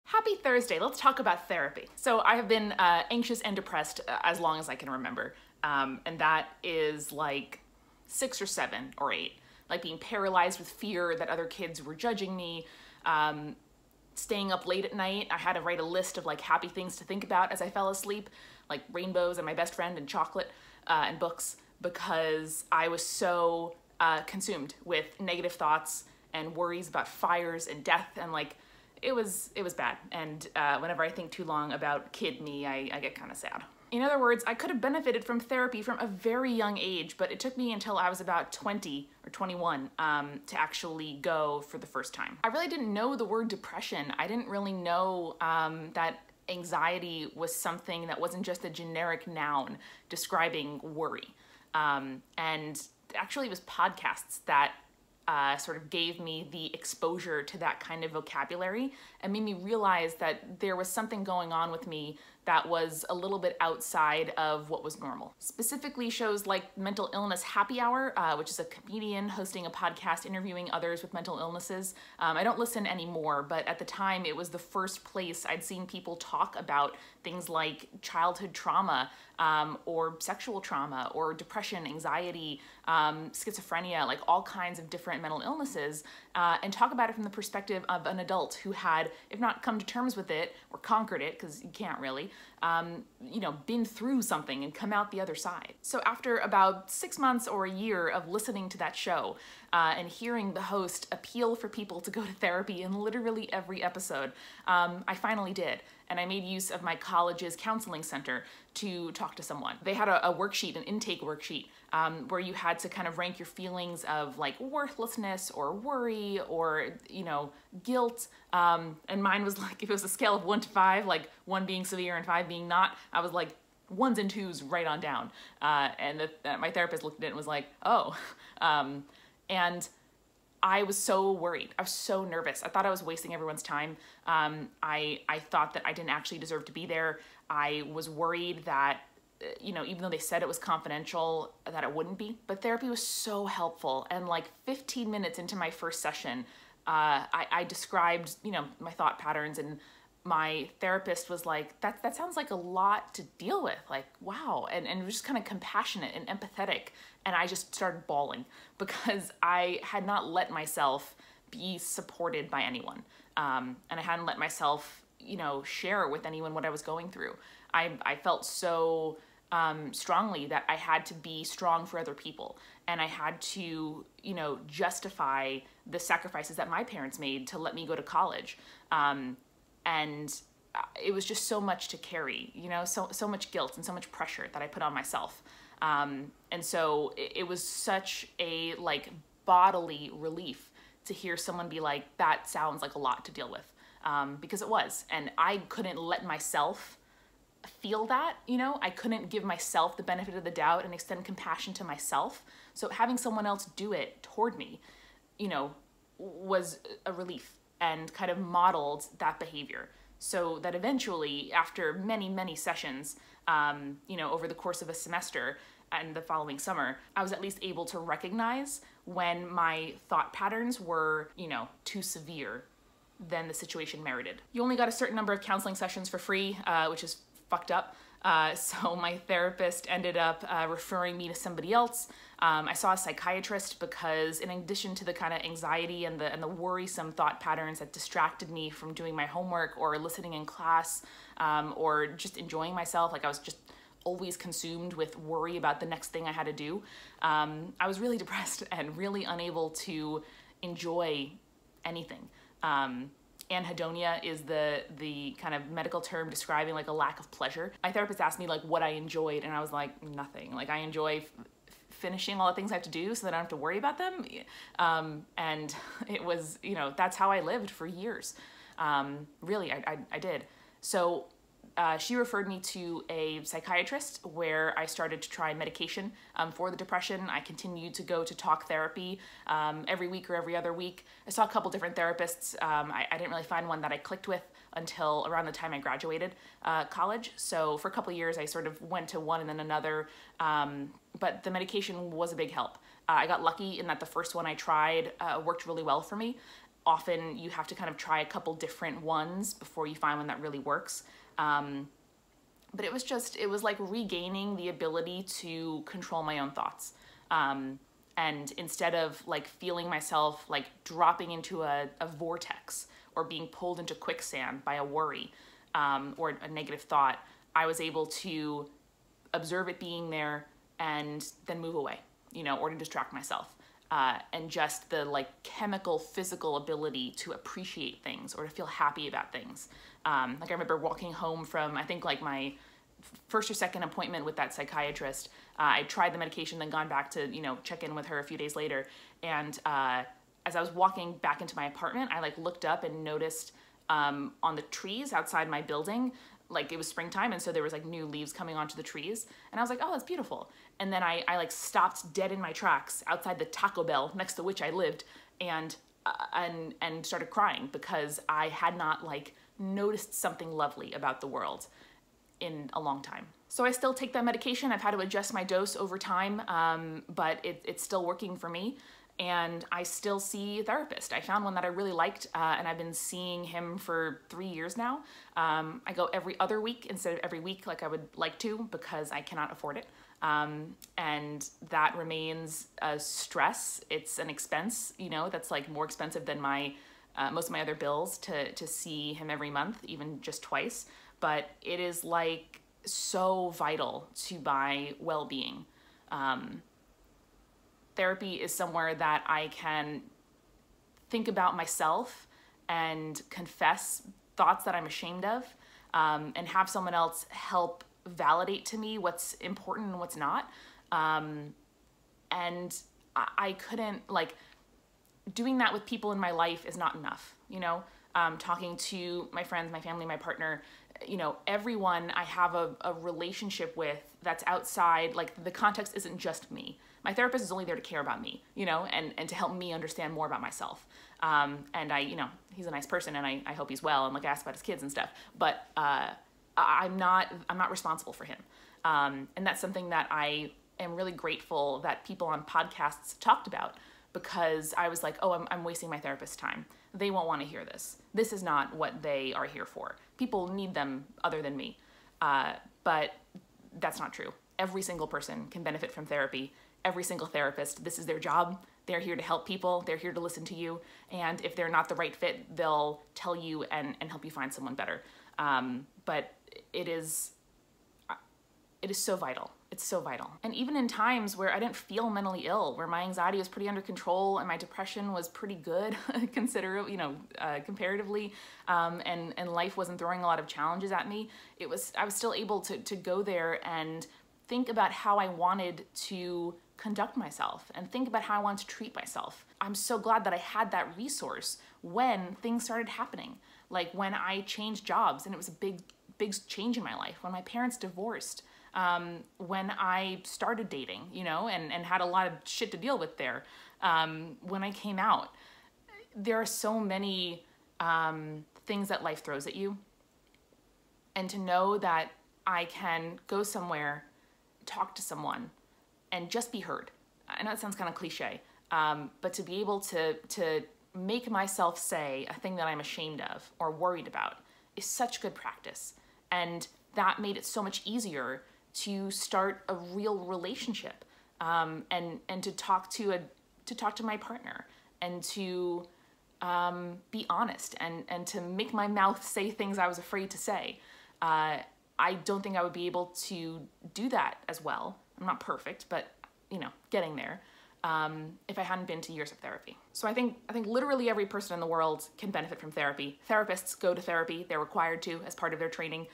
Happy Thursday. Let's talk about therapy. So I have been anxious and depressed as long as I can remember. And that is like 6 or 7 or 8. Like being paralyzed with fear that other kids were judging me, staying up late at night. I had to write a list of like happy things to think about as I fell asleep, like rainbows and my best friend and chocolate and books, because I was so consumed with negative thoughts and worries about fires and death, and like it was bad. And whenever I think too long about kid me, I get kind of sad. In other words, I could have benefited from therapy from a very young age, but it took me until I was about 20 or 21 to actually go for the first time. I really didn't know the word depression. I didn't really know that anxiety was something that wasn't just a generic noun describing worry. And actually it was podcasts that sort of gave me the exposure to that kind of vocabulary and made me realize that there was something going on with me that was a little bit outside of what was normal. Specifically shows like Mental Illness Happy Hour, which is a comedian hosting a podcast interviewing others with mental illnesses. I don't listen anymore, but at the time it was the first place I'd seen people talk about things like childhood trauma, or sexual trauma, or depression, anxiety, schizophrenia, like all kinds of different mental illnesses, and talk about it from the perspective of an adult who had, if not come to terms with it or conquered it, because you can't really, been through something and come out the other side. So after about 6 months or a year of listening to that show and hearing the host appeal for people to go to therapy in literally every episode, I finally did. And I made use of my college's counseling center to talk to someone. They had a worksheet, an intake worksheet, where you had to kind of rank your feelings of like worthlessness or worry or, guilt. And mine was like, if it was a scale of 1 to 5, like 1 being severe and 5 being not, I was like 1s and 2s right on down. And my therapist looked at it and was like, oh. And I was so worried. I was so nervous. I thought I was wasting everyone's time. I thought that I didn't actually deserve to be there. I was worried that, even though they said it was confidential, that it wouldn't be. But therapy was so helpful. And like 15 minutes into my first session, I described, my thought patterns, and my therapist was like, that sounds like a lot to deal with. Like, wow. And just kind of compassionate and empathetic. And I just started bawling because I had not let myself be supported by anyone. And I hadn't let myself, share with anyone what I was going through. I felt so strongly that I had to be strong for other people. And I had to, justify the sacrifices that my parents made to let me go to college. And it was just so much to carry, so much guilt and so much pressure that I put on myself. And so it was such a like bodily relief to hear someone be like, that sounds like a lot to deal with, because it was. And I couldn't let myself feel that, I couldn't give myself the benefit of the doubt and extend compassion to myself. So having someone else do it toward me, was a relief and kind of modeled that behavior. So that eventually, after many, many sessions, over the course of a semester and the following summer, I was at least able to recognize when my thought patterns were, too severe than the situation merited. You only got a certain number of counseling sessions for free, which is fucked up. So my therapist ended up referring me to somebody else. I saw a psychiatrist because in addition to the kind of anxiety and the worrisome thought patterns that distracted me from doing my homework or listening in class, or just enjoying myself, like I was just always consumed with worry about the next thing I had to do. I was really depressed and really unable to enjoy anything. Anhedonia is the kind of medical term describing like a lack of pleasure. My therapist asked me like what I enjoyed, and I was like, nothing. Like I enjoy finishing all the things I have to do so that I don't have to worry about them. And it was, that's how I lived for years. Really, I did. So she referred me to a psychiatrist where I started to try medication for the depression. I continued to go to talk therapy every week or every other week. I saw a couple different therapists. I didn't really find one that I clicked with until around the time I graduated college. So for a couple of years, I sort of went to one and then another, but the medication was a big help. I got lucky in that the first one I tried worked really well for me. often you have to kind of try a couple different ones before you find one that really works. But it was like regaining the ability to control my own thoughts. And instead of like feeling myself like dropping into a vortex or being pulled into quicksand by a worry or a negative thought, I was able to observe it being there and then move away, or to distract myself. And just the like chemical, physical ability to appreciate things or to feel happy about things. Like I remember walking home from, I think like my first or second appointment with that psychiatrist. I tried the medication, then gone back to, check in with her a few days later. And as I was walking back into my apartment, I like looked up and noticed on the trees outside my building, like it was springtime, and so there was like new leaves coming onto the trees, and I was like, oh, that's beautiful. And then I like stopped dead in my tracks outside the Taco Bell next to which I lived, and started crying because I had not like noticed something lovely about the world in a long time. So I still take that medication. I've had to adjust my dose over time, but it's still working for me. And I still see a therapist. I found one that I really liked, and I've been seeing him for 3 years now. I go every other week instead of every week like I would like to, because I cannot afford it. And that remains a stress. It's an expense, that's like more expensive than my most of my other bills to see him every month, even just twice. But it is like so vital to my well-being. Therapy is somewhere that I can think about myself and confess thoughts that I'm ashamed of, and have someone else help validate to me what's important and what's not. And I couldn't, like, doing that with people in my life is not enough, talking to my friends, my family, my partner, everyone I have a relationship with that's outside, like the context isn't just me. My therapist is only there to care about me, and to help me understand more about myself. And he's a nice person, and I hope he's well, and like I asked about his kids and stuff, but I'm not responsible for him. And that's something that I am really grateful that people on podcasts talked about, because I was like, oh, I'm wasting my therapist's time. They won't want to hear this. This is not what they are here for. People need them other than me. But that's not true. Every single person can benefit from therapy. Every single therapist, this is their job. They're here to help people. They're here to listen to you. And if they're not the right fit, they'll tell you and help you find someone better. But it is so vital. It's so vital. And even in times where I didn't feel mentally ill, where my anxiety was pretty under control and my depression was pretty good, comparatively, and life wasn't throwing a lot of challenges at me, I was still able to go there and think about how I wanted to conduct myself and think about how I wanted to treat myself. I'm so glad that I had that resource when things started happening. Like when I changed jobs, and it was a big change in my life, when my parents divorced, when I started dating, and had a lot of shit to deal with there. When I came out, there are so many things that life throws at you. And to know that I can go somewhere, talk to someone, and just be heard. I know it sounds kind of cliche, but to be able to make myself say a thing that I'm ashamed of or worried about is such good practice. And that made it so much easier to start a real relationship, and to talk to my partner, and to be honest, and to make my mouth say things I was afraid to say. I don't think I would be able to do that as well. I'm not perfect, but getting there, if I hadn't been to years of therapy. So I think literally every person in the world can benefit from therapy. Therapists go to therapy. They're required to as part of their training.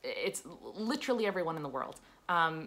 It's literally everyone in the world.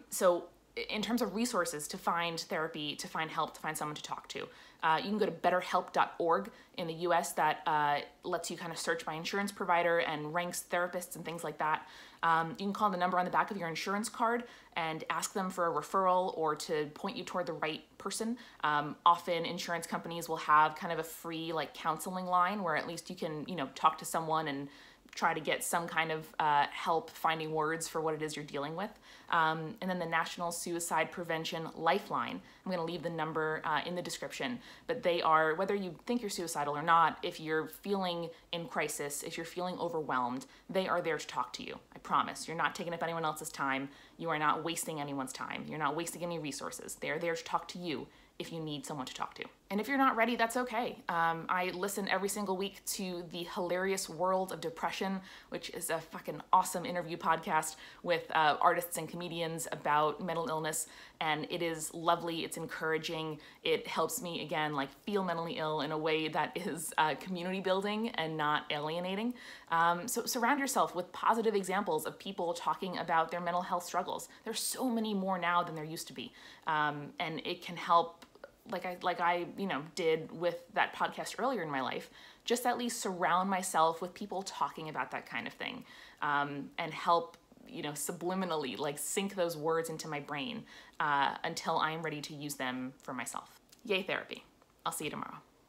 So in terms of resources to find therapy, to find help, to find someone to talk to, you can go to betterhelp.org in the US. That lets you kind of search by insurance provider and ranks therapists and things like that. You can call the number on the back of your insurance card and ask them for a referral or to point you toward the right person. Often insurance companies will have kind of a free like counseling line where at least you can, talk to someone and try to get some kind of help finding words for what it is you're dealing with. And then the National Suicide Prevention Lifeline. I'm going to leave the number in the description, but they are, whether you think you're suicidal or not, if you're feeling in crisis, if you're feeling overwhelmed, they are there to talk to you. I promise. You're not taking up anyone else's time. You are not wasting anyone's time. You're not wasting any resources. They are there to talk to you if you need someone to talk to. And if you're not ready, that's okay. I listen every single week to The Hilarious World of Depression, which is a fucking awesome interview podcast with artists and comedians about mental illness. And it is lovely, it's encouraging. It helps me, again, like feel mentally ill in a way that is community building and not alienating. So surround yourself with positive examples of people talking about their mental health struggles. There's so many more now than there used to be. And it can help, like I did with that podcast earlier in my life, just at least surround myself with people talking about that kind of thing, and help, subliminally, like sink those words into my brain until I'm ready to use them for myself. Yay, therapy. I'll see you tomorrow.